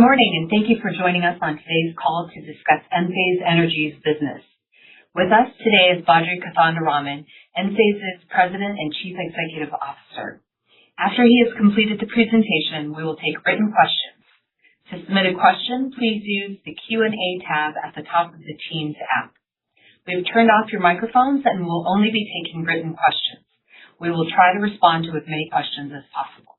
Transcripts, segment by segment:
morning, and thank you for joining us on today's call to discuss Enphase Energy's business. With us today is Badri Kothandaraman, Enphase's President and Chief Executive Officer. After he has completed the presentation, we will take written questions. To submit a question, please use the Q&A tab at the top of the Teams app. We have turned off your microphones and will only be taking written questions. We will try to respond to as many questions as possible.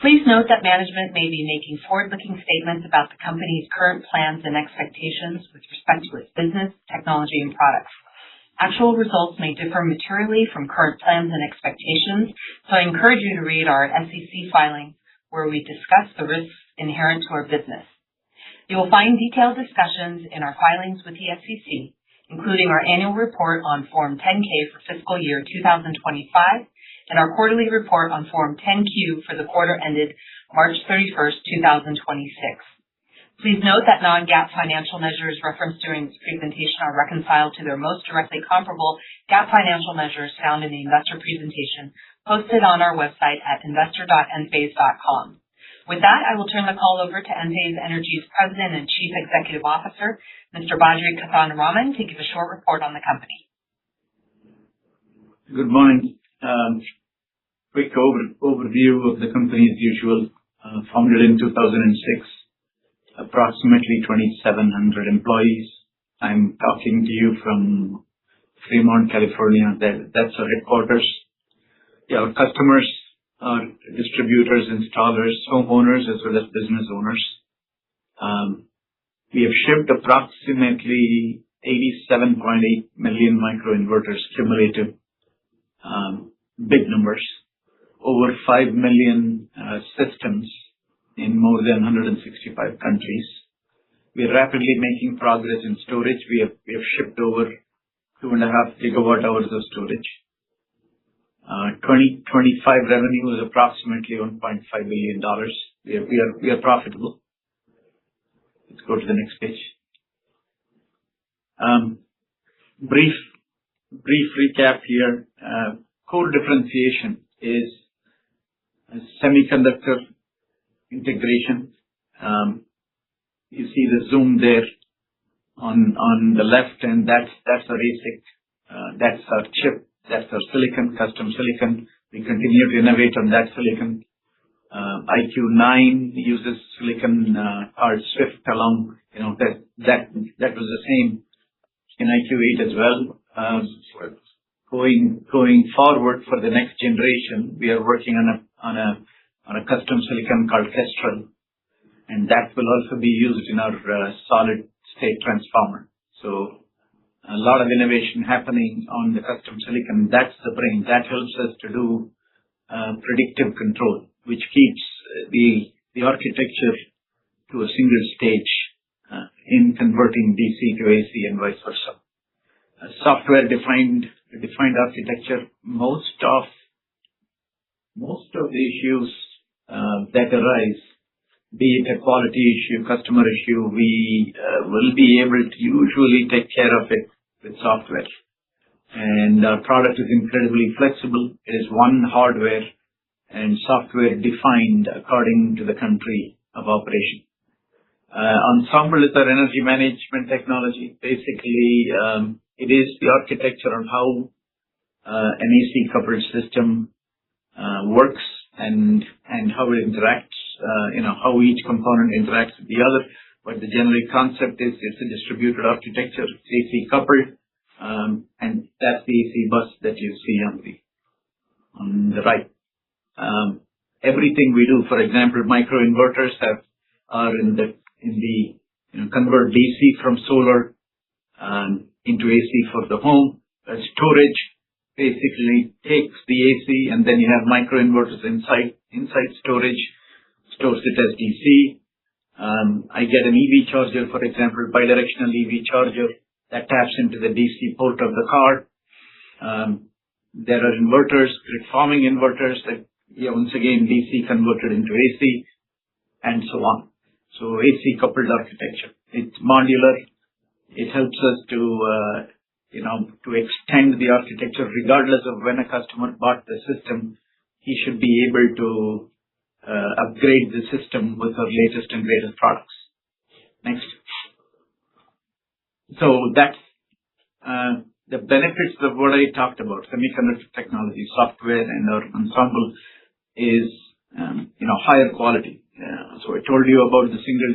Please note that management may be making forward-looking statements about the company's current plans and expectations with respect to its business, technology, and products. Actual results may differ materially from current plans and expectations, so I encourage you to read our SEC filings where we discuss the risks inherent to our business. You will find detailed discussions in our filings with the SEC, including our annual report on Form 10-K for fiscal year 2025, and our quarterly report on Form 10-Q for the quarter ended March 31st, 2026. Please note that non-GAAP financial measures referenced during this presentation are reconciled to their most directly comparable GAAP financial measures found in the investor presentation posted on our website at investor.enphase.com. With that, I will turn the call over to Enphase Energy's President and Chief Executive Officer, Mr. Badri Kothandaraman, to give a short report on the company. Good morning. Quick overview of the company as usual. Founded in 2006, approximately 2,700 employees. I'm talking to you from Fremont, California. That's our headquarters. Our customers are distributors, installers, homeowners, as well as business owners. We have shipped approximately 87.8 million microinverters cumulative. Big numbers. Over 5 million systems in more than 165 countries. We are rapidly making progress in storage. We have shipped over 2.5 gigawatt hours of storage. 2025 revenue is approximately $1.5 billion. We are profitable. Let's go to the next page. Brief recap here. Core differentiation is semiconductor integration. You see the zoom there on the left, and that's our ASIC. That's our chip. That's our silicon, custom silicon. We continue to innovate on that silicon. IQ9 uses silicon called Swift along. That was the same in IQ8 as well. Going forward for the next generation, we are working on a custom silicon called Kestrel, and that will also be used in our solid state transformer. So a lot of innovation happening on the custom silicon. That's the brain. That helps us to do predictive control, which keeps the architecture to a single stage in converting DC to AC and vice versa. Software defined architecture. Most of the issues that arise, be it a quality issue, customer issue, we will be able to usually take care of it with software. And our product is incredibly flexible. It is one hardware and software defined according to the country of operation. Ensemble is our energy management technology. Basically, it is the architecture on how an AC coupled system works and how it interacts, how each component interacts with the other. But the general concept is it's a distributed architecture. It's AC coupled, and that's the AC bus that you see on the right. Everything we do, for example, microinverters are in the convert DC from solar into AC for the home. Storage basically takes the AC, and then you have microinverters inside storage, stores it as DC. I get an EV charger, for example, bidirectional EV charger that taps into the DC port of the car. There are inverters, grid-forming inverters that, once again, DC converted into AC, and so on. So AC coupled architecture. It's modular. It helps us to extend the architecture regardless of when a customer bought the system. He should be able to upgrade the system with our latest and greatest products. Next. So that's the benefits of what I talked about, semiconductor technology, software, and our ensemble is higher quality. So I told you about the single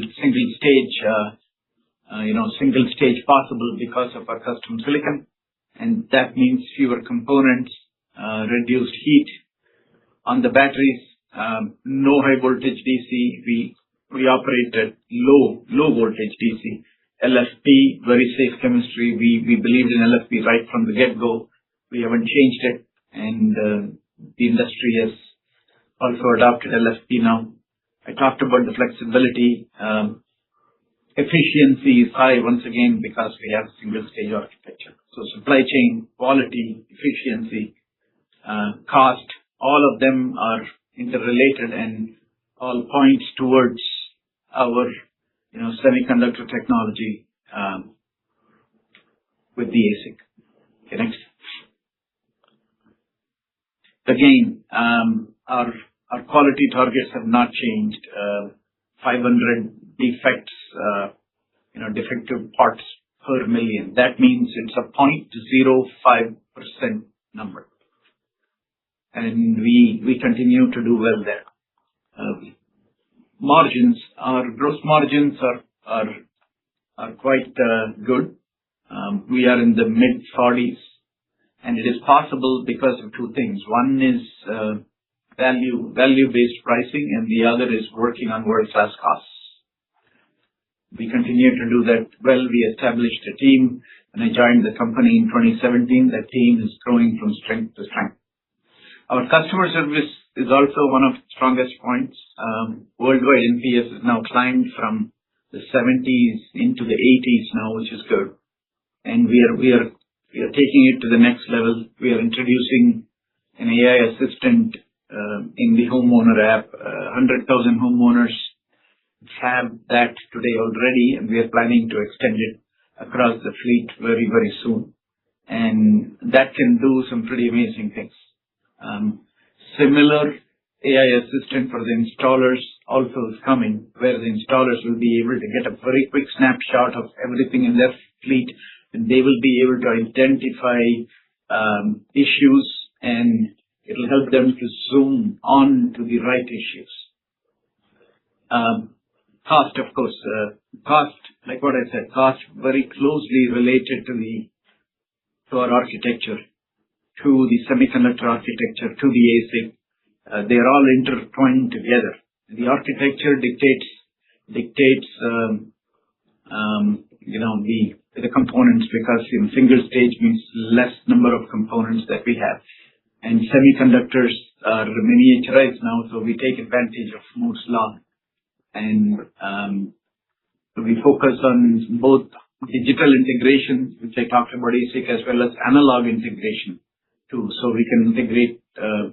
stage possible because of our custom silicon, and that means fewer components, reduced heat on the batteries, no high voltage DC. We operate at low voltage DC. LFP, very safe chemistry. We believed in LFP right from the get-go. We haven't changed it, and the industry has also adopted LFP now. I talked about the flexibility. Efficiency is high once again because we have single-stage architecture. So supply chain, quality, efficiency, cost, all of them are interrelated and all points towards our semiconductor technology with the ASIC. Okay, next. Again, our quality targets have not changed. 500 defects, defective parts per million. That means it's a 0.05% number. And we continue to do well there. Margins, our gross margins are quite good. We are in the mid-40s, and it is possible because of two things. One is value-based pricing, and the other is working on world-class costs. We continue to do that well. We established a team. When I joined the company in 2017, that team is growing from strength to strength. Our customer service is also one of the strongest points. Worldwide NPS has now climbed from the 70s into the 80s now, which is good. And we are taking it to the next level. We are introducing an AI assistant in the homeowner app. 100,000 homeowners have that today already, and we are planning to extend it across the fleet very, very soon. And that can do some pretty amazing things. Similar AI assistant for the installers also is coming, where the installers will be able to get a very quick snapshot of everything in their fleet, and they will be able to identify issues, and it will help them to zoom on to the right issues. Cost, of course, like what I said, cost very closely related to our architecture, to the semiconductor architecture, to the ASIC. They are all intertwined together. The architecture dictates the components, because single stage means less number of components that we have. And semiconductors are miniaturized now, so we take advantage of Moore's law. And we focus on both digital integration, which I talked about ASIC, as well as analog integration too. So we can integrate a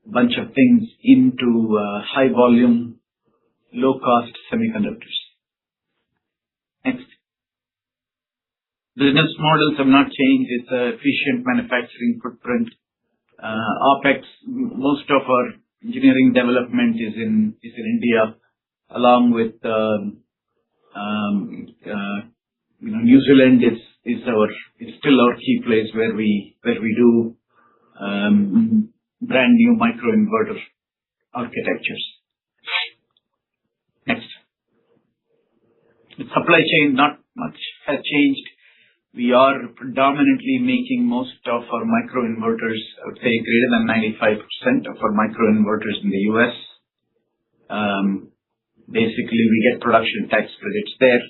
bunch of things into high volume, low cost semiconductors. Next. Business models have not changed. It's an efficient manufacturing footprint. OpEx, most of our engineering development is in India, along with New Zealand is still our key place where we do brand new microinverter architectures. Next. The supply chain, not much has changed. We are predominantly making most of our microinverters, I would say greater than 95% of our microinverters in the US. Basically, we get production tax credits there,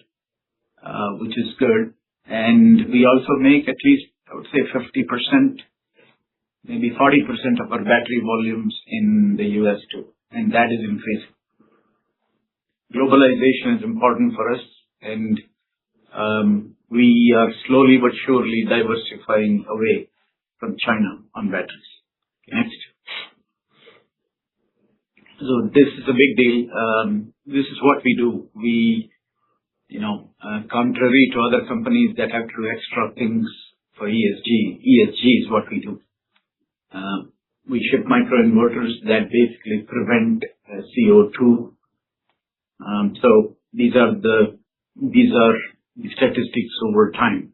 which is good. And we also make at least, I would say 50%, maybe 40% of our battery volumes in the US too. And that is increasing. Globalization is important for us, and we are slowly but surely diversifying away from China on batteries. Next. So this is a big deal. This is what we do. We, contrary to other companies that have to do extra things for ESG is what we do. We ship microinverters that basically prevent CO2. So these are the statistics over time.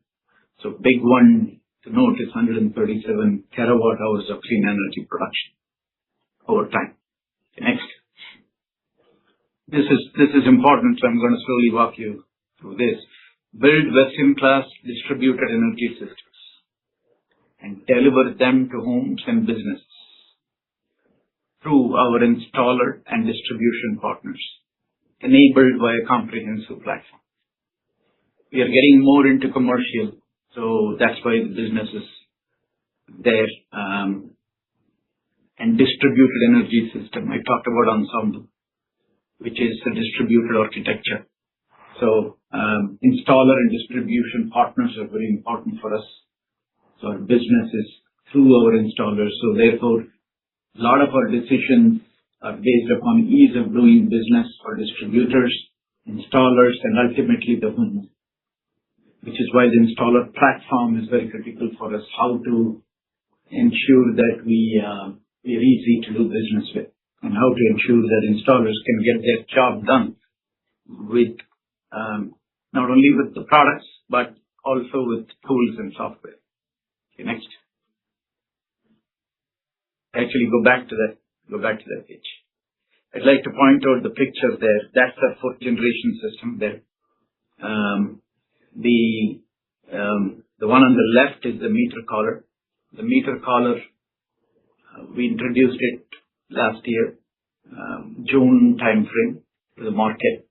So big one to note is 137 terawatt hours of clean energy production over time. Next. This is important, so I'm going to slowly walk you through this. Build best-in-class distributed energy systems and deliver them to homes and businesses through our installer and distribution partners, enabled by a comprehensive platform. We are getting more into commercial, so that's why the business is there. And distributed energy system, I talked about Ensemble, which is a distributed architecture. So installer and distribution partners are very important for us. So our business is through our installers. So therefore, a lot of our decisions are based upon ease of doing business for distributors, installers, and ultimately the homes, which is why the installer platform is very critical for us, how to ensure that we are easy to do business with, and how to ensure that installers can get their job done with not only with the products, but also with tools and software. Okay, next. Actually, go back to that page. I'd like to point out the picture there. That's our fourth generation system there. The one on the left is the meter collar. The meter collar, we introduced it last year, June timeframe to the market.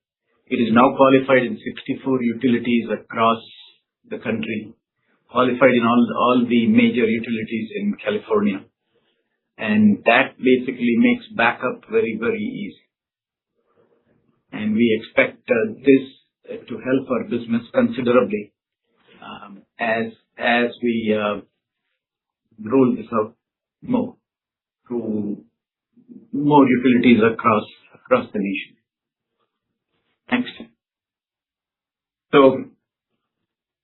It is now qualified in 64 utilities across the country, qualified in all the major utilities in California. And that basically makes backup very, very easy. And we expect this to help our business considerably as we roll this out more to more utilities across the nation. Next. So,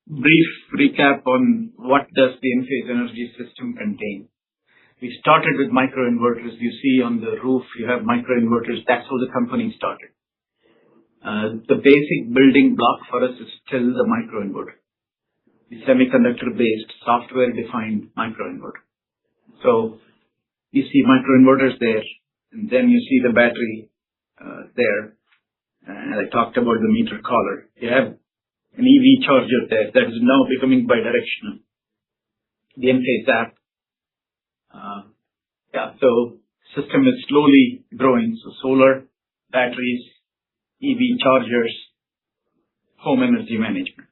brief recap on what does the Enphase energy system contain. We started with microinverters. You see on the roof, you have microinverters. That's how the company started. The basic building block for us is still the microinverter, the semiconductor-based, software-defined microinverter. So you see microinverters there, and then you see the battery there. And I talked about the meter collar. You have an EV charger there that is now becoming bidirectional. The Enphase app. So system is slowly growing. So solar, batteries, EV chargers, home energy management.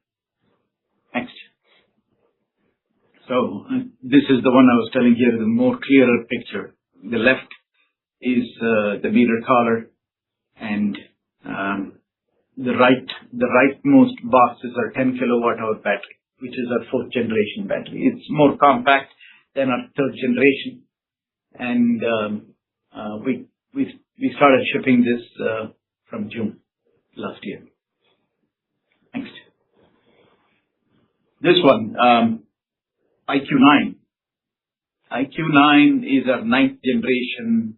Next. So this is the one I was telling here, the more clearer picture. The left is the meter collar, and the rightmost boxes are 10 kilowatt hour battery, which is our fourth generation battery. It's more compact than our third generation, and we started shipping this from June last year. Next. This one, IQ9. IQ9 is our ninth generation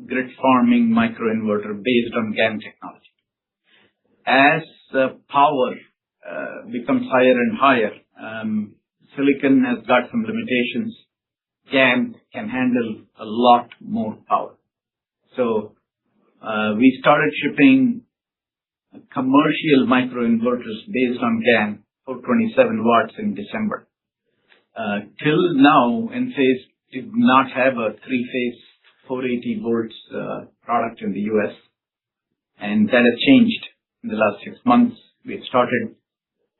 grid farming microinverter based on GaN technology. As power becomes higher and higher, silicon has got some limitations. GaN can handle a lot more power. So we started shipping commercial microinverters based on GaN for 27 watts in December. Till now, Enphase did not have a three-phase 480 volts product in the US, and that has changed in the last 6 months. We have started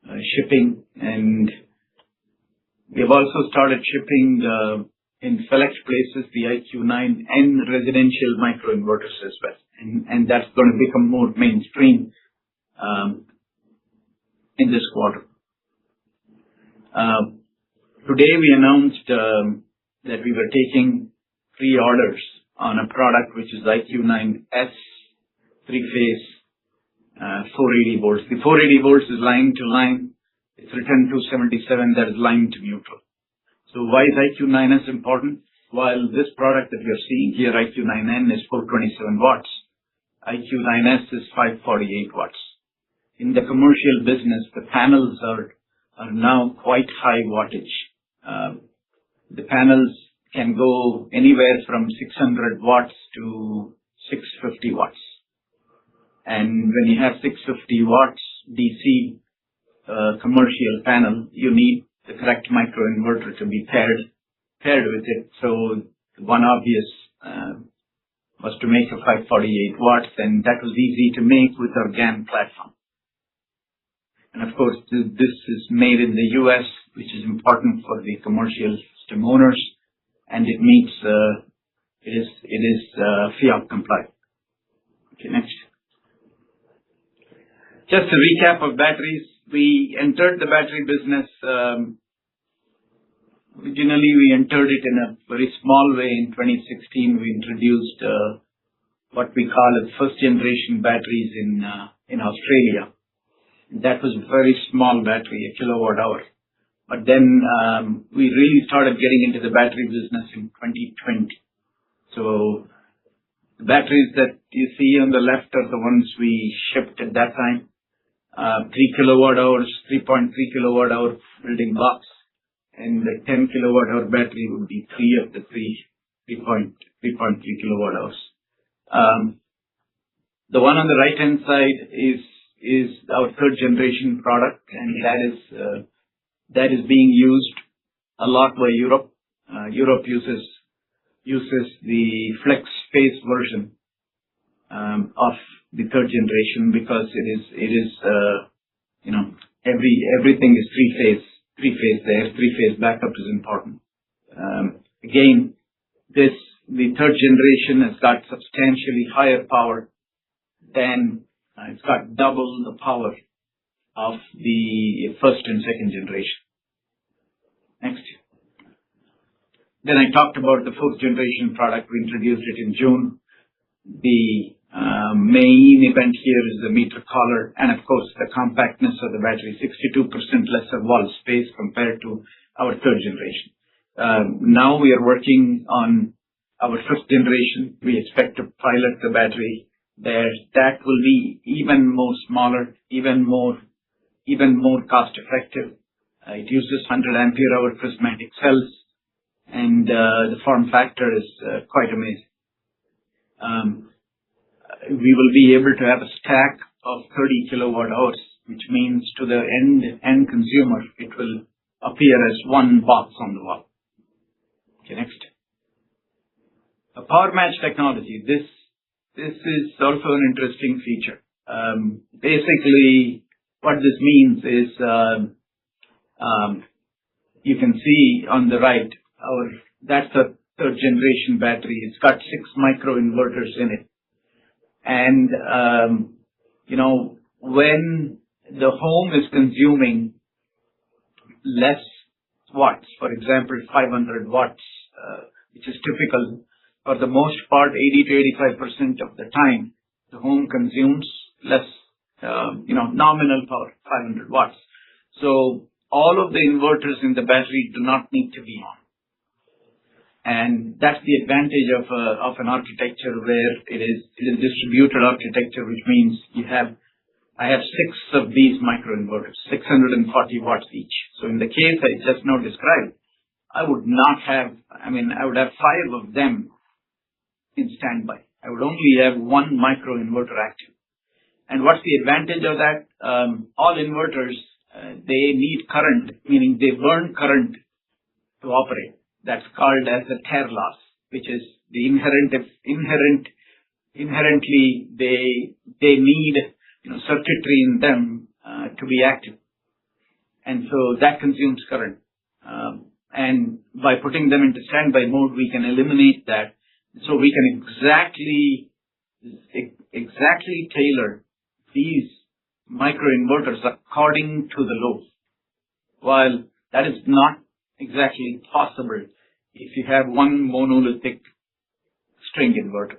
shipping, and we have also started shipping in select places the IQ9 and residential microinverters as well, and that's going to become more mainstream in this quarter. Today we announced that we were taking pre-orders on a product which is IQ9S three-phase 480 volts. The 480 volts is line to line. It's written 277, that is line to neutral. So why is IQ9S important? while this product that you're seeing here, IQ9N, is 427 watts, IQ9S is 548 watts. In the commercial business, the panels are now quite high wattage. The panels can go anywhere from 600 watts to 650 watts. And when you have 650 watts DC commercial panel, you need the correct microinverter to be paired with it. So one obvious was to make a 548 watts, and that was easy to make with our GaN platform. And of course, this is made in the US, which is important for the commercial system owners, and it meets, it is FIAC compliant. Okay, next. Just a recap of batteries. We entered the battery business, originally we entered it in a very small way. In 2016, we introduced what we call as first generation batteries in Australia. That was a very small battery, a kilowatt hour. But then we really started getting into the battery business in 2020. So the batteries that you see on the left are the ones we shipped at that time. 3 kilowatt hours, 3.3 kilowatt hour building box. And the 10 kilowatt hour battery would be 3 of the 3.3 kilowatt hours. The one on the right hand side is our third generation product, and that is being used a lot by Europe. Europe uses the flex space version of the third generation because it is everything is three phase there. 3-phase backup is important. Again, the third generation has got substantially higher power than it's got double the power of the first and second generation. Next. Then I talked about the fourth generation product. We introduced it in June. The main event here is the meter collar, and of course the compactness of the battery, 62% lesser wall space compared to our third generation. Now we are working on our fifth generation. We expect to pilot the battery there. That will be even more smaller, even more cost effective. It uses 100 ampere hour prismatic cells, and the form factor is quite amazing. We will be able to have a stack of 30 kilowatt hours, which means to the end consumer, it will appear as one box on the wall. Okay, next. A power match technology. This is also an interesting feature. Basically, what this means is, you can see on the right, that's a third generation battery. It's got 6 microinverters in it. And, when the home is consuming less watts, for example, 500 watts, which is typical, for the most part, 80 to 85% of the time, the home consumes less, nominal power, 500 watts. So all of the inverters in the battery do not need to be on. And that's the advantage of an architecture where it is distributed architecture, which means I have 6 of these microinverters, 640 watts each. So in the case I just now described, I would have 5 of them in standby. I would only have 1 microinverter active. And what's the advantage of that? All inverters, they need current, meaning they burn current to operate. That's called as a tear loss, which is the inherently they need circuitry in them to be active, and so that consumes current. And by putting them into standby mode, we can eliminate that. So we can exactly tailor these microinverters according to the load. While that is not exactly possible if you have one monolithic string inverter.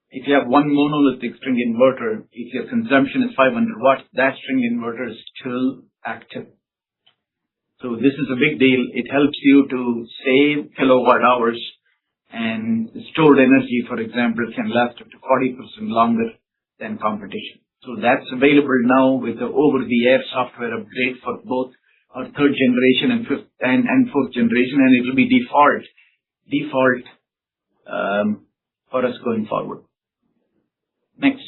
If you have one monolithic string inverter, if your consumption is 500 watts, that string inverter is still active. So this is a big deal. It helps you to save kilowatt hours, and stored energy, for example, can last up to 40% longer than competition. So that's available now with the over-the-air software upgrade for both our third generation and fifth and fourth generation, and it will be default for us going forward. Next.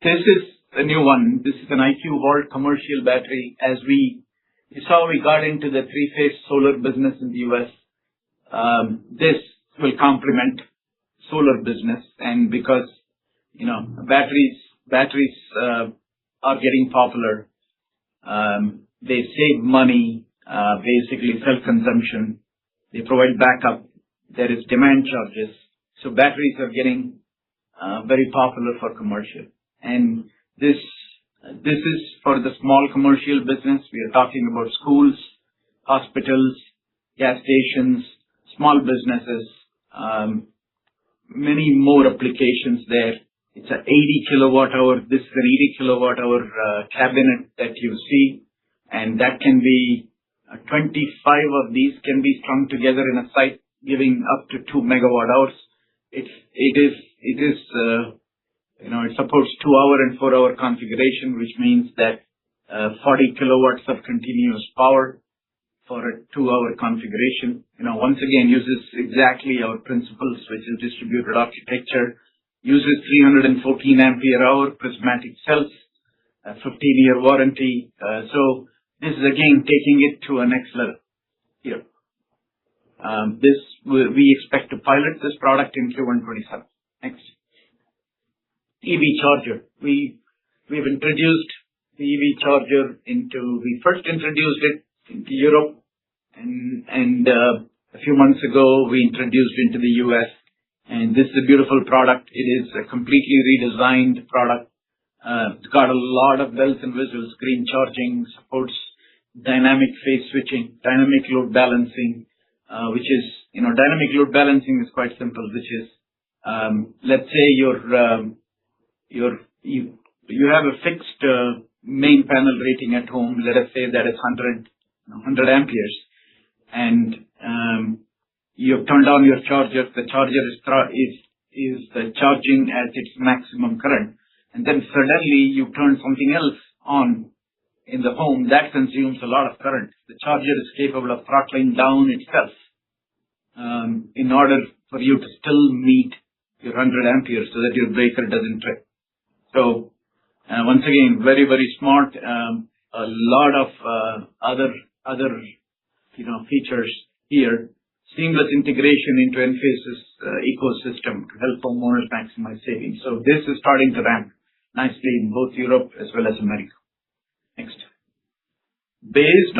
This is a new one. This is an IQ8 commercial battery. As we saw, we got into the three-phase solar business in the US. This will complement solar business, and because batteries are getting popular, they save money, basically self-consumption. They provide backup. There is demand charges. So batteries are getting very popular for commercial. And this is for the small commercial business. We are talking about schools, hospitals, gas stations, small businesses, many more applications there. It's an 80 kilowatt hour. This is an 80 kilowatt hour cabinet that you see, and that can be 25 of these can be strung together in a site, giving up to 2 megawatt hours. It supports 2-hour and 4-hour configuration, which means that 40 kilowatts of continuous power for a 2-hour configuration. Once again, uses exactly our principles, which is distributed architecture, uses 314 ampere hour prismatic cells, a 15-year warranty. So this is again taking it to a next level here. We expect to pilot this product in Q1 27. Next. EV charger. We've introduced the EV charger we first introduced it into Europe, and a few months ago we introduced it into the US. And this is a beautiful product. It is a completely redesigned product. It's got a lot of bells and whistles. Green charging, supports dynamic phase switching, dynamic load balancing, which is, dynamic load balancing is quite simple, which is, let's say you have a fixed main panel rating at home. Let us say that is 100 amperes, and you've turned on your charger. The charger is charging at its maximum current, and then suddenly you turn something else on in the home that consumes a lot of current. The charger is capable of throttling down itself in order for you to still meet your 100 amperes so that your breaker doesn't trip. So once again, very, very smart. A lot of other features here. Seamless integration into Enphase's ecosystem to help homeowners maximize savings. So this is starting to ramp nicely in both Europe as well as America. Next. Based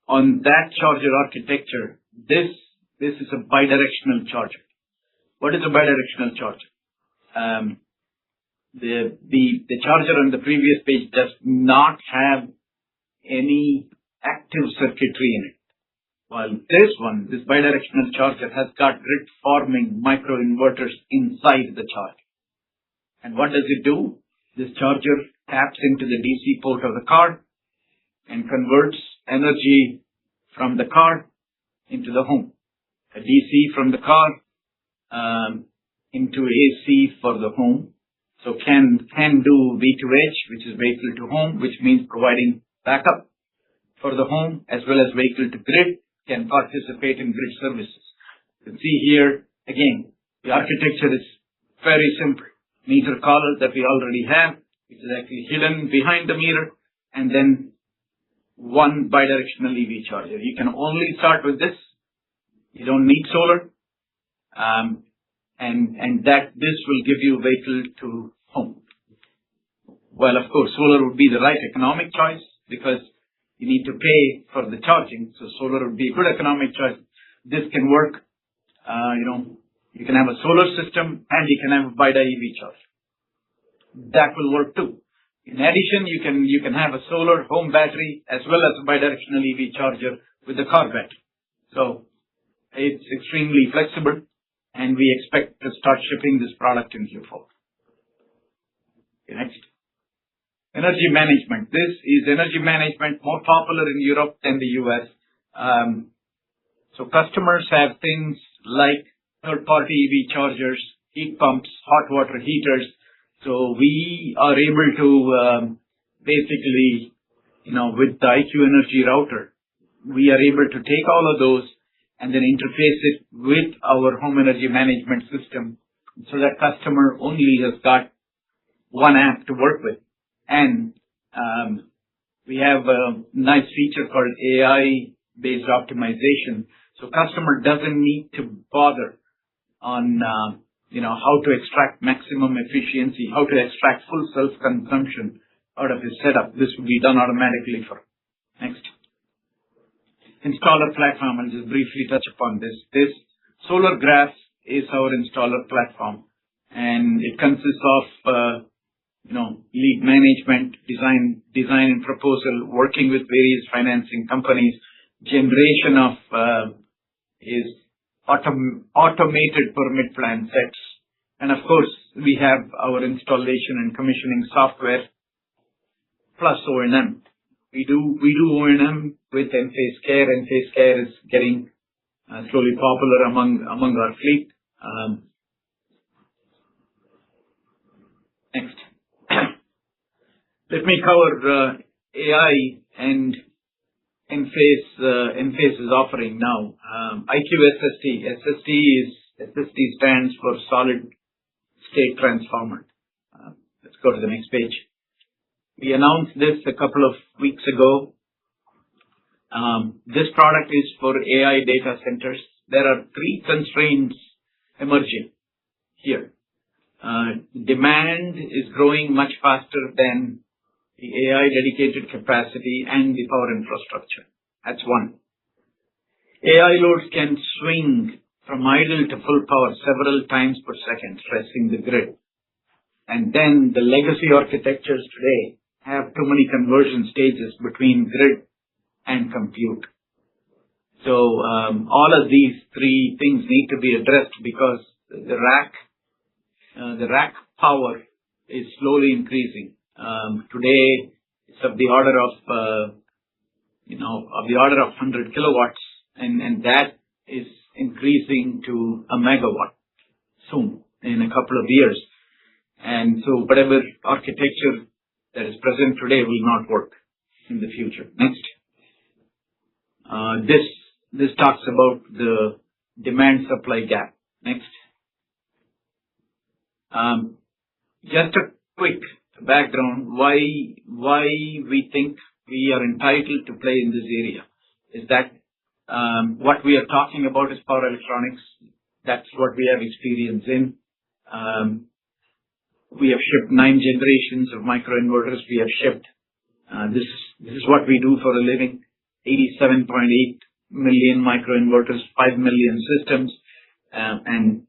on that charger architecture, this is a bidirectional charger. What is a bidirectional charger? The charger on the previous page does not have any active circuitry in it. While this bidirectional charger has got grid-forming microinverters inside the charger. And what does it do? This charger taps into the DC port of the car and converts energy from the car into the home. A DC from the car into AC for the home. So can do V2H, which is vehicle to home, which means providing backup for the home as well as vehicle to grid. Can participate in grid services. You can see here, again, the architecture is very simple. Meter collar that we already have, which is actually hidden behind the meter, and then one bidirectional EV charger. You can only start with this. You don't need solar. And that this will give you vehicle to home. Well, of course, solar would be the right economic choice because you need to pay for the charging, so solar would be a good economic choice. This can work. You can have a solar system and you can have a BiDi EV charger. That will work too. In addition, you can have a solar home battery as well as a bidirectional EV charger with the car battery. So it's extremely flexible, and we expect to start shipping this product in Q4. Okay, next. Energy management. This is energy management more popular in Europe than the US. So customers have things like third-party EV chargers, heat pumps, hot water heaters. So we are able to basically, with the IQ Energy router, we are able to take all of those and then interface it with our home energy management system so that customer only has got one app to work with. And we have a nice feature called AI-based optimization. So customer doesn't need to bother on how to extract maximum efficiency, how to extract full self-consumption out of his setup. This will be done automatically for him. Next. Installer platform. I'll just briefly touch upon this. This Solar Graph is our installer platform, and it consists of lead management, design and proposal, working with various financing companies, generation of is automated permit plan sets, and of course we have our installation and commissioning software plus O&M. We do O&M with Enphase Care. Enphase Care is getting slowly popular among our fleet. Next. Let me cover AI and Enphase's offering now. IQ SST stands for Solid State Transformer. Let's go to the next page. We announced this a couple of weeks ago. This product is for AI data centers. There are three constraints emerging here. Demand is growing much faster than the AI dedicated capacity and the power infrastructure. That's one. AI loads can swing from idle to full power several times per second, stressing the grid. And then the legacy architectures today have too many conversion stages between grid and compute. So all of these three things need to be addressed because the rack power is slowly increasing. Today it's of the order of 100 kilowatts, and that is increasing to a megawatt soon in a couple of years. And so whatever architecture that is present today will not work in the future. Next. This talks about the demand supply gap. Next. Just a quick background why we think we are entitled to play in this area is that what we are talking about is power electronics. That's what we have experience in. We have shipped 9 generations of microinverters. We have shipped. This is what we do for a living. 87.8 million microinverters, 5 million systems, and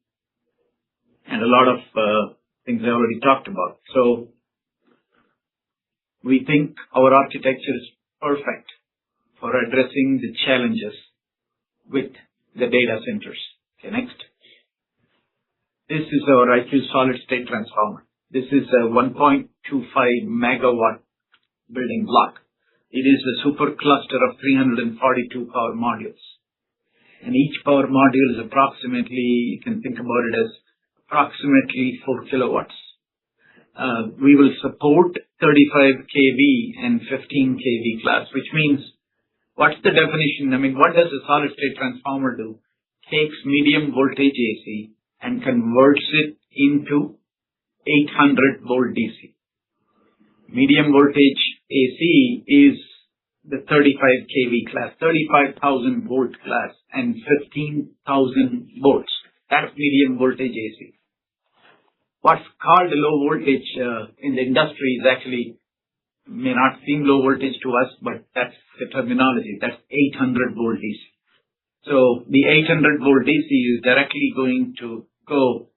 a lot of things I already talked about. So we think our architecture is perfect for addressing the challenges with the data centers. Okay, next. This is our IQ Solid State Transformer. This is a 1.25 megawatt building block. It is a super cluster of 342 power modules. And each power module is approximately, you can think about it as approximately 4 kilowatts. We will support 35 kV and 15 kV class, which means, what's the definition? I mean, what does a solid state transformer do? Takes medium voltage AC and converts it into 800 volt DC. Medium voltage AC is the 35 kV class, 35,000 volt class, and 15,000 volts. That's medium voltage AC. What's called low voltage in the industry is actually, may not seem low voltage to us, but that's the terminology. That's 800 volt DC. So the 800 volt DC is directly going to go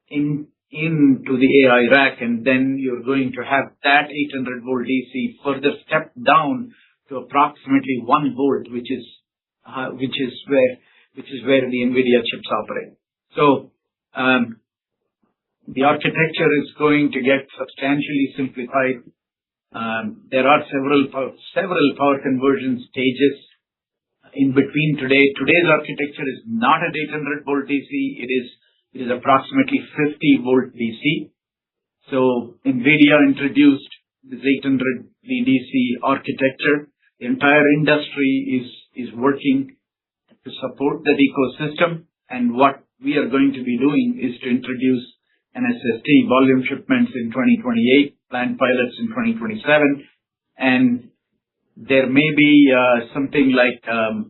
into the AI rack, and then you're going to have that 800 volt DC further step down to approximately 1 volt, which is where the NVIDIA chips operate. So The architecture is going to get substantially simplified. There are several power conversion stages in between today. Today's architecture is not at 800 volt DC. It is approximately 50 volt DC. So NVIDIA introduced this 800 VDC architecture. The entire industry is working to support that ecosystem. And what we are going to be doing is to introduce an SST volume shipments in 2028, planned pilots in 2027. And there may be something like 4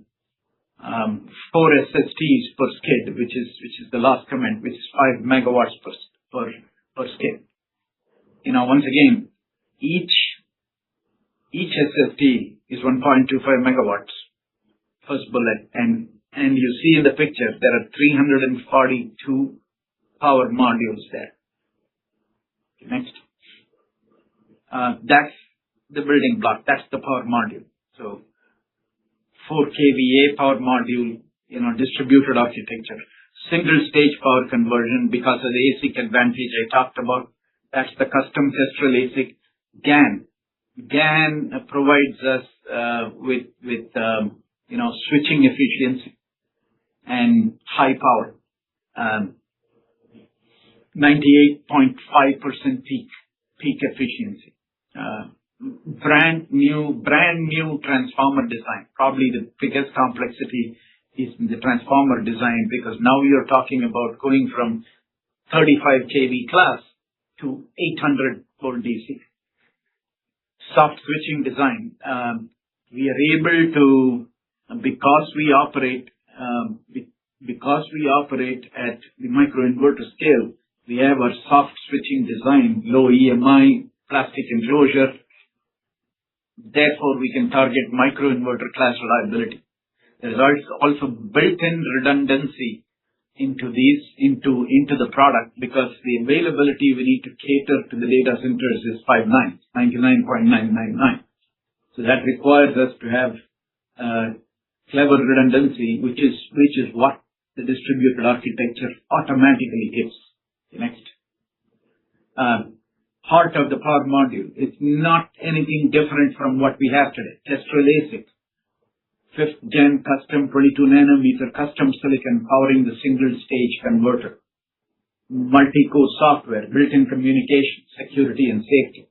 SSTs per skid, which is the last comment, which is 5 megawatts per skid. Once again, each SST is 1.25 megawatts, first bullet, and you see in the picture there are 342 power modules there. Next. That's the building block. That's the power module. So 4 kVA power module, distributed architecture, single stage power conversion because of the ASIC advantage I talked about. That's the custom Kestrel ASIC. GaN provides us with switching efficiency and high power. 98.5% peak efficiency. Brand new transformer design. Probably the biggest complexity is in the transformer design, because now you're talking about going from 35 kV class to 800 volt DC. Soft switching design. We are able to, because we operate at the microinverter scale, we have our soft switching design, low EMI, plastic enclosure. Therefore, we can target microinverter class reliability. There is also built-in redundancy into the product, because the availability we need to cater to the data centers is 99.999. So that requires us to have clever redundancy, which is what the distributed architecture automatically gives. Next. Heart of the power module. It's not anything different from what we have today. Kestrel ASIC. 5th gen custom 22 nanometer custom silicon powering the single stage converter. Multi-core software, built-in communication, security and safety.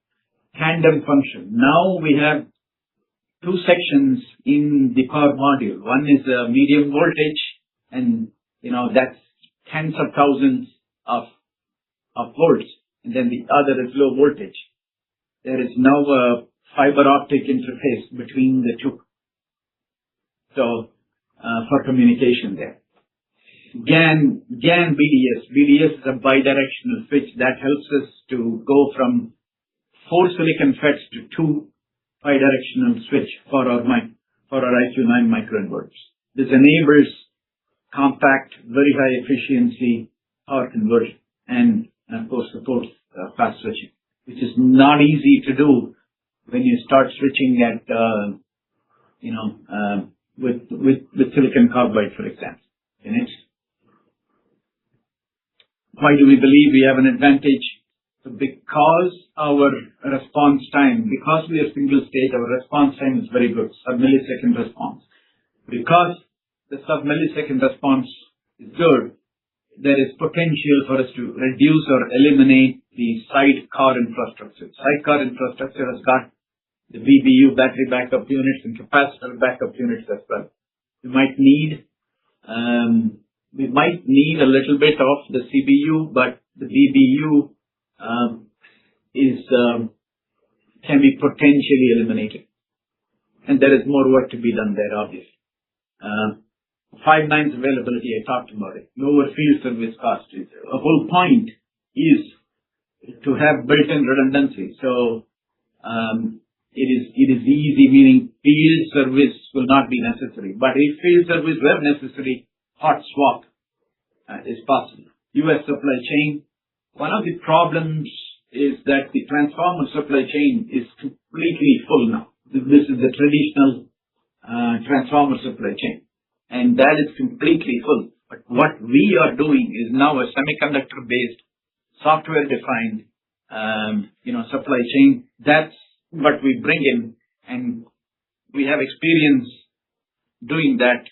Tandem function. Now we have 2 sections in the power module. One is medium voltage, and that's tens of thousands of volts, and then the other is low voltage. There is now a fiber optic interface between the two. So for communication there. GaN BDS. BDS is a bidirectional switch that helps us to go from 4 silicon FETs to 2 bidirectional switch for our IQ8 microinverters. This enables compact, very high efficiency power conversion, and of course supports fast switching, which is not easy to do when you start switching at with silicon carbide, for example. Next. Why do we believe we have an advantage? So because our response time, because we are single stage, our response time is very good, sub-millisecond response. Because the sub-millisecond response is good, there is potential for us to reduce or eliminate the sidecar infrastructure. Sidecar infrastructure has got the BBU, battery backup units, and capacitor backup units as well. We might need a little bit of the CBU, but the BBU can be potentially eliminated. And there is more work to be done there, obviously. 5 nines availability, I talked about it. Lower field service cost. A whole point is to have built-in redundancy. So it is easy, meaning field service will not be necessary. But if field service were necessary, hot swap is possible. US supply chain. One of the problems is that the transformer supply chain is completely full now. This is the traditional transformer supply chain, and that is completely full. But what we are doing is now a semiconductor-based software-defined, supply chain. That's what we bring in, and we have experience doing that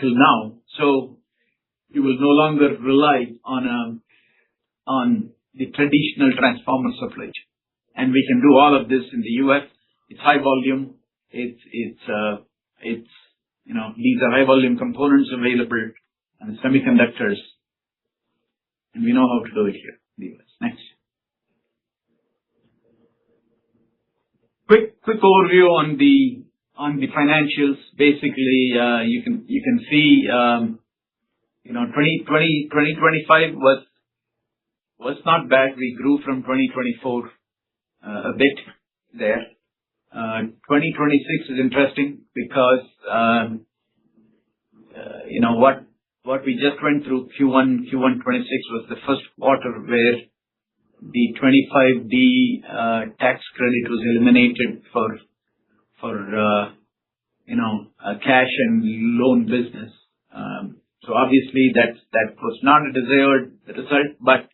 till now. So you will no longer rely on the traditional transformer supply chain, and we can do all of this in the U.S. It's high volume. These are high volume components available and semiconductors, and we know how to do it here in the U.S. Next. Quick overview on the financials. Basically, you can see 2025 was not bad. We grew from 2024 a bit there. 2026 is interesting because what we just went through Q1 26 was the first quarter where the 25D tax credit was eliminated for cash and loan business. So obviously that was not a desired result, but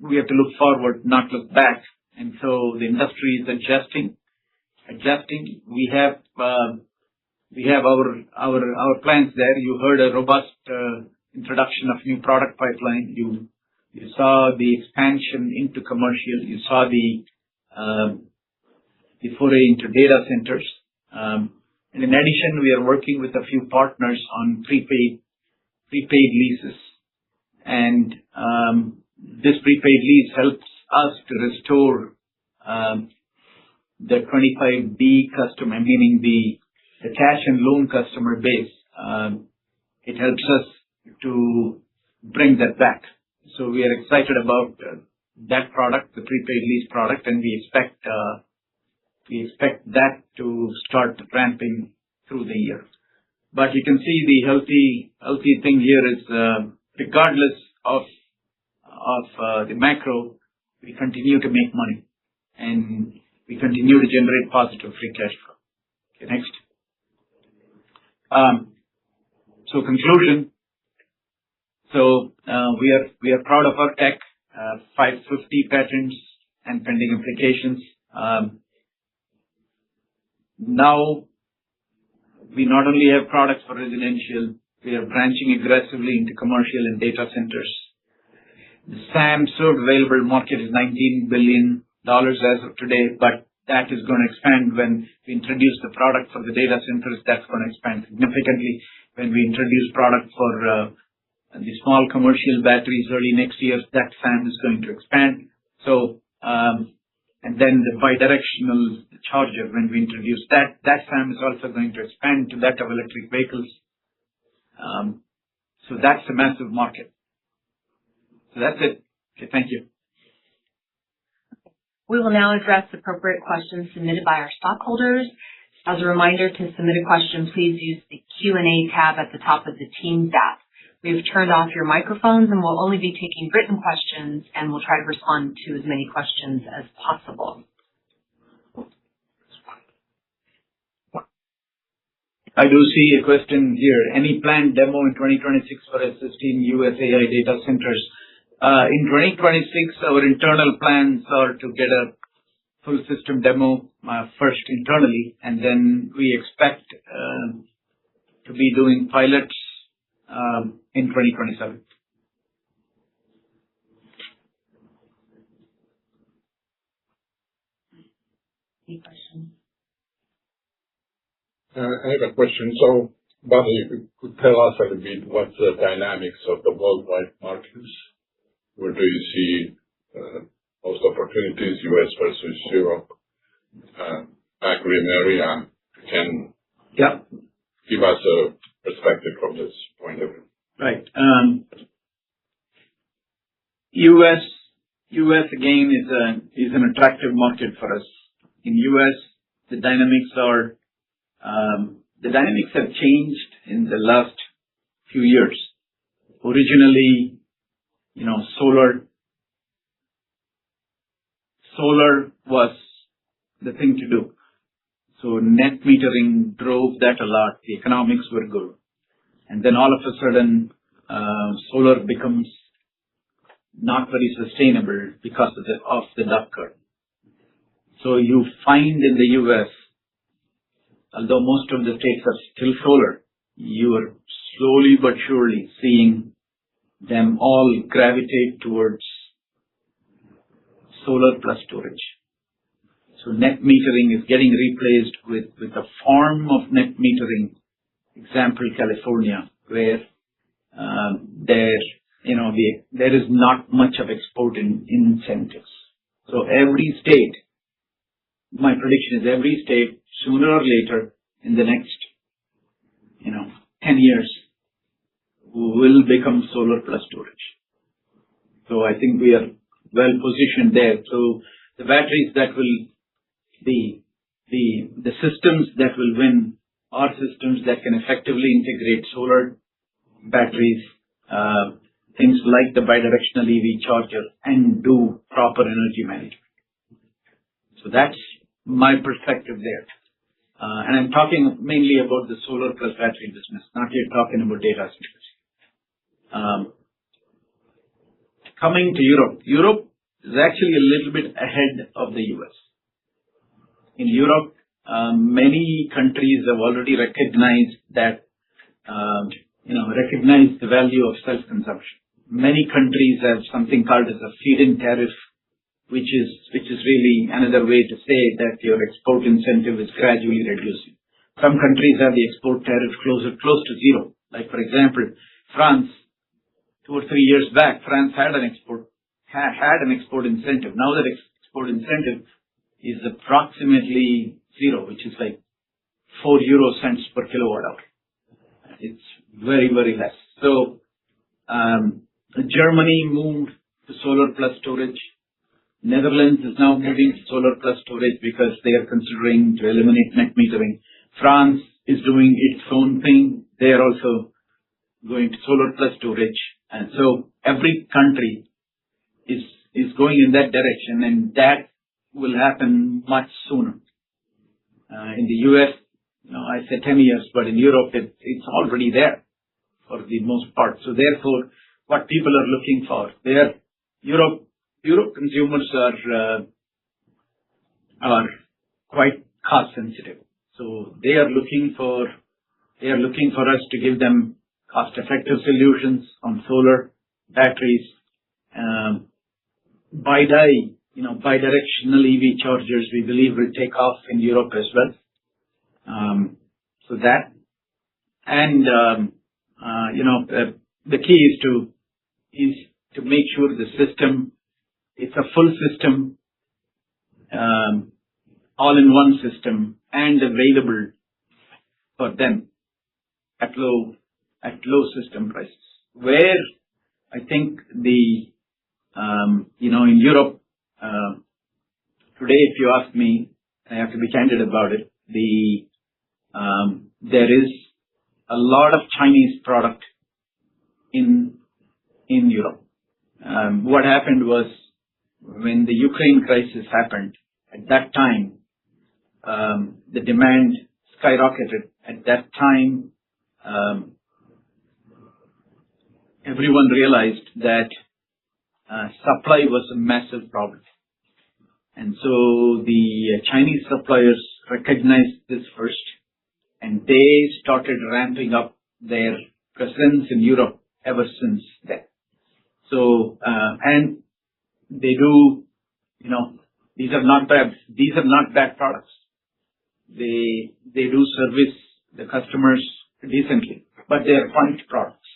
we have to look forward, not look back. And so the industry is adjusting. We have our plans there. You heard a robust introduction of new product pipeline. You saw the expansion into commercial. You saw the foray into data centers. And in addition, we are working with a few partners on prepaid leases. And this prepaid lease helps us to restore the 25D customer, meaning the cash and loan customer base. It helps us to bring that back. So we are excited about that product, the prepaid lease product, and we expect that to start ramping through the year. But you can see the healthy thing here is, regardless of the macro, we continue to make money and we continue to generate positive free cash flow. Okay, next. So conclusion. So we are proud of our tech, 550 patents and pending applications. Now we not only have products for residential, we are branching aggressively into commercial and data centers. The SAM served available market is $19 billion as of today, but that is going to expand when we introduce the product for the data centers. That's going to expand significantly when we introduce product for the small commercial batteries early next year. That SAM is going to expand. So, and then the bidirectional charger, when we introduce that SAM is also going to expand to that of electric vehicles. So that's a massive market. So that's it. Okay, thank you. We will now address appropriate questions submitted by our stockholders. As a reminder, to submit a question, please use the Q&A tab at the top of the Teams app. We have turned off your microphones and will only be taking written questions, and we'll try to respond to as many questions as possible. I do see a question here. Any planned demo in 2026 for assisting US AI data centers? In 2026, our internal plans are to get a full system demo first internally, and then we expect to be doing pilots in 2027. Any questions? I have a question. So, Bobby, if you could tell us a little bit what's the dynamics of the worldwide markets? Where do you see most opportunities, US versus Europe? Macro area can give us a perspective from this point of view. Right. US again is an attractive market for us. In US, the dynamics have changed in the last few years. Originally, solar was the thing to do. So net metering drove that a lot. The economics were good. And then all of a sudden, solar becomes not very sustainable because of the duck curve. So you find in the US, although most of the states are still solar, you are slowly but surely seeing them all gravitate towards solar plus storage. So net metering is getting replaced with a form of net metering, example California, where there is not much of export incentives. So every state, my prediction is every state, sooner or later, in the next 10 years, will become solar plus storage. So I think we are well positioned there. So the batteries that will the systems that will win are systems that can effectively integrate solar batteries, things like the bidirectional EV charger, and do proper energy management. So that's my perspective there. And I'm talking mainly about the solar plus battery business, not yet talking about data centers. Coming to Europe. Europe is actually a little bit ahead of the US. In Europe, many countries have already recognized the value of self-consumption. Many countries have something called as a feed-in tariff, which is really another way to say that your export incentive is gradually reducing. Some countries have the export tariff close to zero. Like for example, France, 2 or 3 years back, France had an export incentive. Now that export incentive is approximately zero, which is like 4 euro cents per kilowatt hour. It's very, very less. So Germany moved to solar plus storage. Netherlands is now moving to solar plus storage because they are considering to eliminate net metering. France is doing its own thing. They are also going to solar plus storage. And so every country is going in that direction, and that will happen much sooner. In the US, I said 10 years, but in Europe, it's already there for the most part. So therefore, what people are looking for, Europe consumers are quite cost sensitive. So they are looking for us to give them cost effective solutions on solar batteries, bidirectional EV chargers, we believe will take off in Europe as well. So that, and the key is to make sure the system, it's a full system, all-in-one system, and available for them at low system prices. Where I think in Europe today, if you ask me, I have to be candid about it. There is a lot of Chinese product in Europe. What happened was when the Ukraine crisis happened, at that time, the demand skyrocketed. At that time, everyone realized that supply was a massive problem. And so the Chinese suppliers recognized this first, and they started ramping up their presence in Europe ever since then. So, and they do, these are not bad products. They do service the customers decently, but they are point products.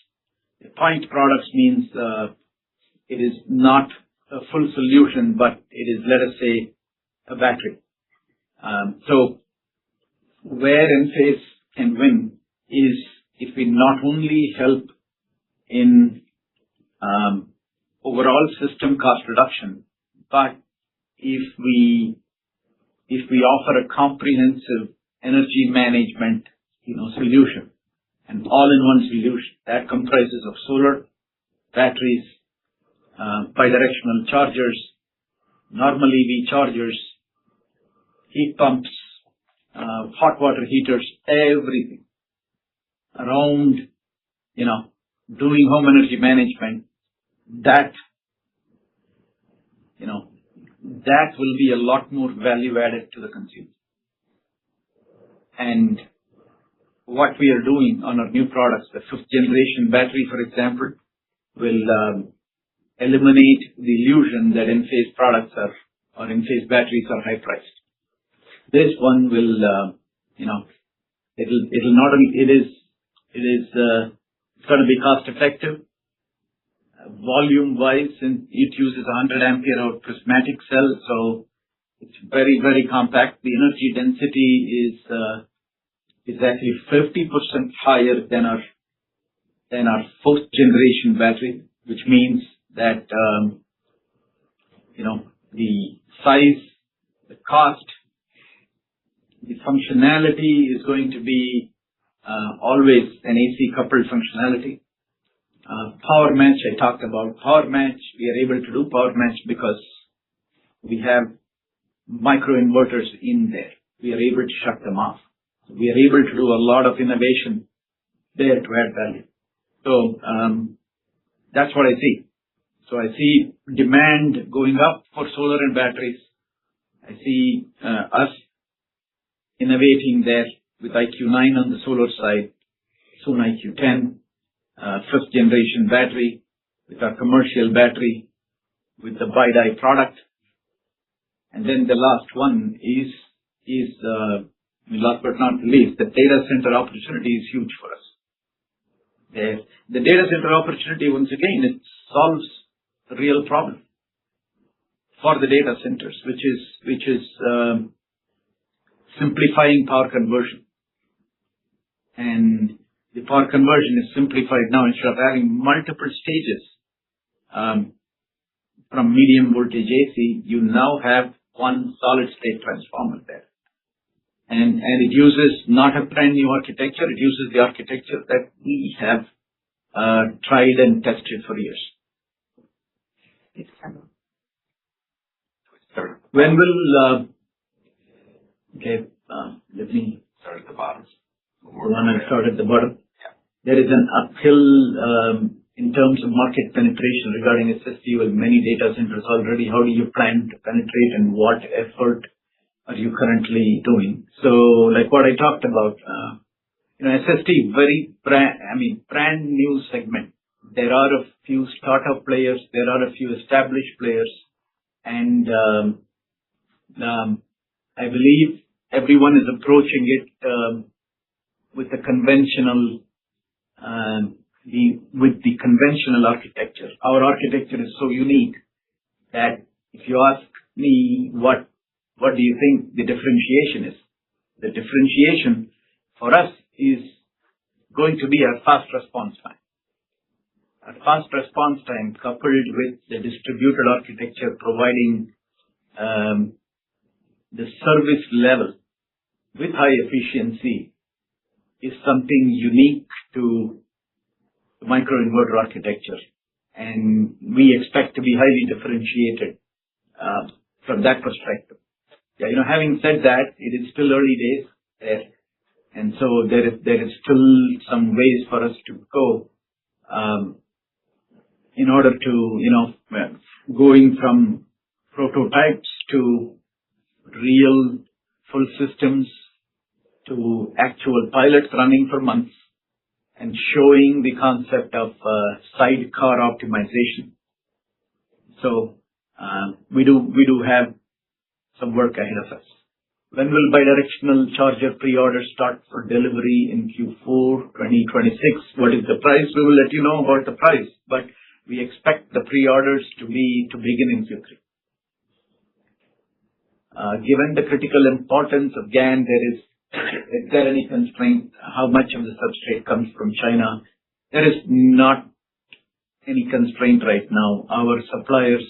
The point products means it is not a full solution, but it is, let us say, a battery. So where Enphase can win is if we not only help in overall system cost reduction, but if we offer a comprehensive energy management solution, an all-in-one solution that comprises of solar, batteries, bidirectional chargers, normal EV chargers, heat pumps, hot water heaters, everything around, doing home energy management, that that will be a lot more value added to the consumer. And what we are doing on our new products, the 5th generation battery, for example, will eliminate the illusion that Enphase products or Enphase batteries are high priced. This one will, it'll not only, it's going to be cost effective, volume wise, and it uses 100 ampere hour prismatic cell, so it's very, very compact. The energy density is actually 50% higher than our 4th generation battery, which means that the size, the cost, the functionality is going to be always an AC coupled functionality. Power match, I talked about power match. We are able to do power match because we have microinverters in there. We are able to shut them off. We are able to do a lot of innovation there to add value. So that's what I see. So I see demand going up for solar and batteries. I see us innovating there with IQ9 on the solar side, soon IQ10, 5th generation battery, with our commercial battery, with the BiDi product. And then the last one is last but not least, the data center opportunity is huge for us. The data center opportunity, once again, it solves a real problem for the data centers, which is simplifying power conversion. And the power conversion is simplified now. Instead of having multiple stages from medium voltage AC, you now have one solid state transformer there. And it uses not a brand new architecture, it uses the architecture that we have tried and tested for years. When will, let me start at the bottom. Start at the bottom. Yeah. There is an uphill in terms of market penetration regarding SST with many data centers already. How do you plan to penetrate and what effort are you currently doing? So like what I talked about, SST, brand new segment. There are a few startup players, there are a few established players, and I believe everyone is approaching it with the conventional architecture. Our architecture is so unique that if you ask me what do you think the differentiation is? The differentiation for us is going to be our fast response time. Our fast response time coupled with the distributed architecture providing the service level with high efficiency is something unique to the microinverter architecture. And we expect to be highly differentiated from that perspective. Yeah, having said that, it is still early days there. And so there is still some ways for us to go in order to, going from prototypes to real full systems to actual pilots running for months and showing the concept of sidecar optimization. So we do have some work ahead of us. When will bidirectional charger pre-orders start for delivery in Q4 2026? What is the price? We will let you know about the price, but we expect the pre-orders to begin in Q3. Given the critical importance of GaN, is there any constraint? How much of the substrate comes from China? There is not any constraint right now. Our suppliers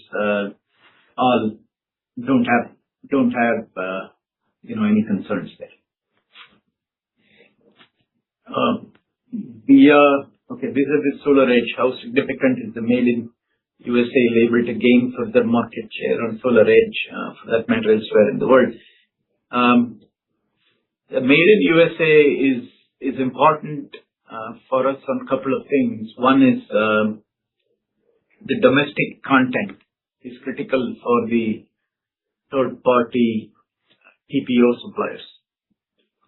all don't have any concerns there. Vis-a-vis SolarEdge, how significant is the Made in USA label to gain further market share on SolarEdge, for that matter elsewhere in the world? The Made in USA is important for us on a couple of things. One is the domestic content is critical for the third-party TPO suppliers.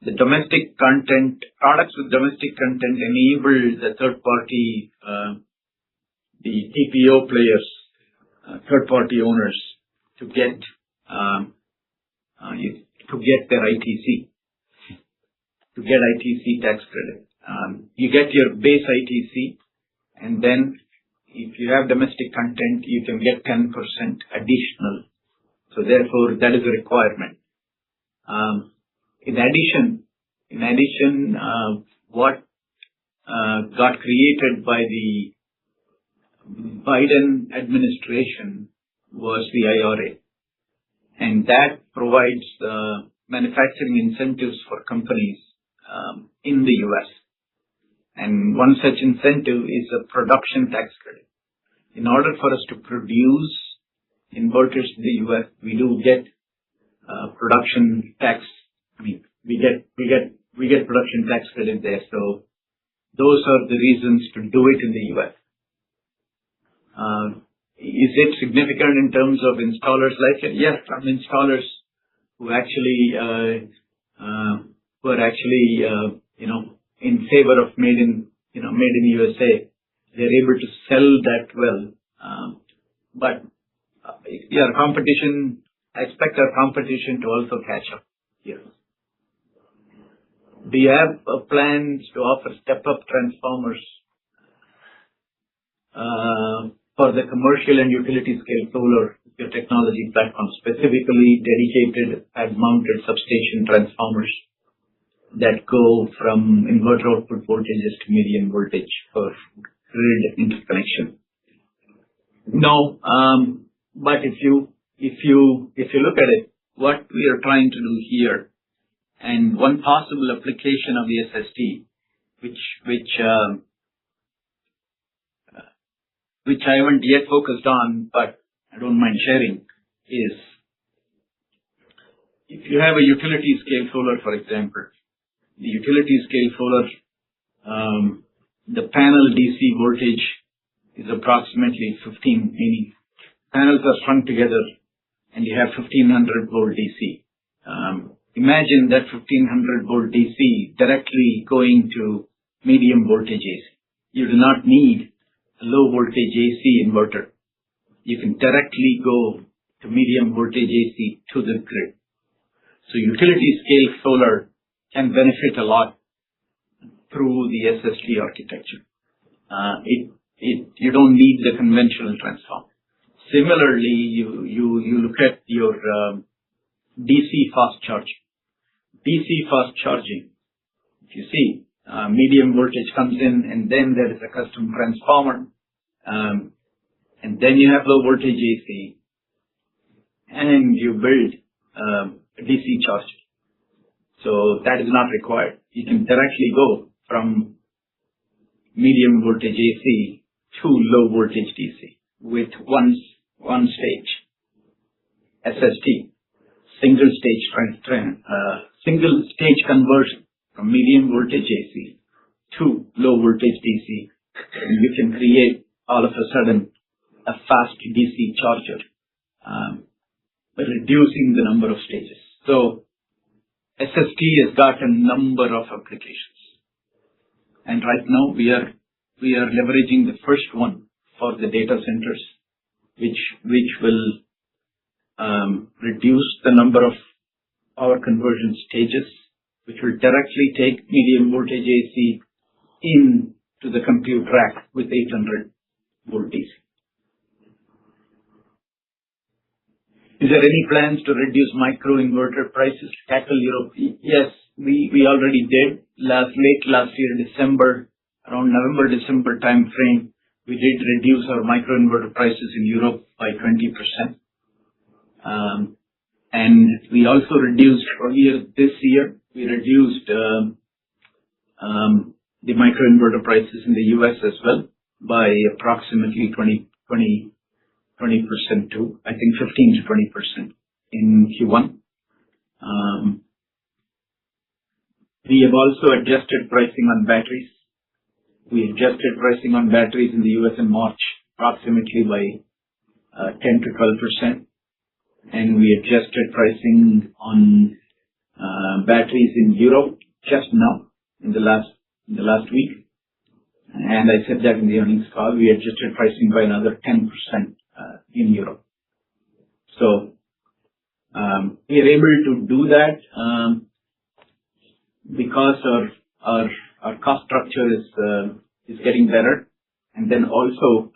The domestic content, products with domestic content enable the third-party, the TPO players, third-party owners to get their ITC, to get ITC tax credit. You get your base ITC, and then if you have domestic content, you can get 10% additional. So therefore, that is a requirement. In addition, what got created by the Biden administration was the IRA, and that provides manufacturing incentives for companies in the US. And one such incentive is a production tax credit. In order for us to produce inverters in the US, we do get production tax. I mean, we get production tax credit there. So those are the reasons to do it in the US. Is it significant in terms of installers like it? Yes, some installers who are actually in favor of made in USA, they're able to sell that well. But competition. I expect our competition to also catch up here. Do you have plans to offer step-up transformers for the commercial and utility scale solar your technology platform, specifically dedicated pad-mounted substation transformers that go from inverter output voltages to medium voltage for grid interconnection? No, but if you look at it, what we are trying to do here, and one possible application of the SST, which I haven't yet focused on, but I don't mind sharing, is if you have a utility scale solar, for example, the utility scale solar, the panel DC voltage is approximately 15, meaning panels are strung together and you have 1500 volt DC. Imagine that 1500 volt DC directly going to medium voltage AC. You do not need a low voltage AC inverter. You can directly go to medium voltage AC to the grid. So utility scale solar can benefit a lot through the SST architecture. You don't need the conventional transformer. Similarly, you look at your DC fast charging. DC fast charging, if you see, medium voltage comes in and then there is a custom transformer, and then you have low voltage AC, and you build a DC charger. So that is not required. You can directly go from medium voltage AC to low voltage DC with one stage SST, single stage conversion from medium voltage AC to low voltage DC, and you can create all of a sudden a fast DC charger, reducing the number of stages. So SST has got a number of applications, and right now we are leveraging the first one for the data centers, which will reduce the number of power conversion stages, which will directly take medium voltage AC into the compute rack with 800 volt DC. Is there any plans to reduce microinverter prices to tackle Europe? Yes, we already did. Late last year, December, around November-December time frame, we did reduce our microinverter prices in Europe by 20%. And we also reduced earlier this year, we reduced the microinverter prices in the US as well by approximately 20% too. I think 15 to 20% in Q1. We have also adjusted pricing on batteries. We adjusted pricing on batteries in the US in March, approximately by 10 to 12%. And we adjusted pricing on batteries in Europe just now in the last week. And I said that in the earnings call, we adjusted pricing by another 10% in Europe. So we are able to do that because our cost structure is getting better. And then also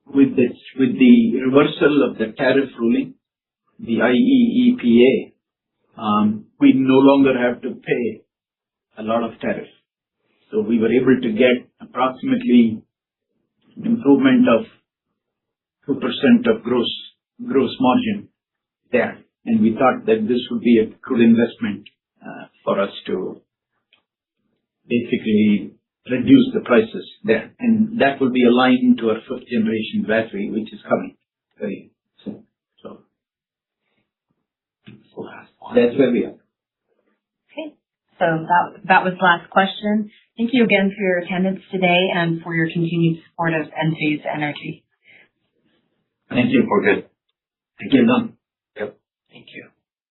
with the reversal of the tariff ruling, the IEEPA, we no longer have to pay a lot of tariff. So we were able to get approximately an improvement of 2% of gross margin there. And we thought that this would be a good investment for us to basically reduce the prices there. And that will be aligned to our 5th generation battery, which is coming very soon. So that's where we are. Okay. So that was the last question. Thank you again for your attendance today and for your continued support of Enphase Energy. Thank you for good. Thank you, Don.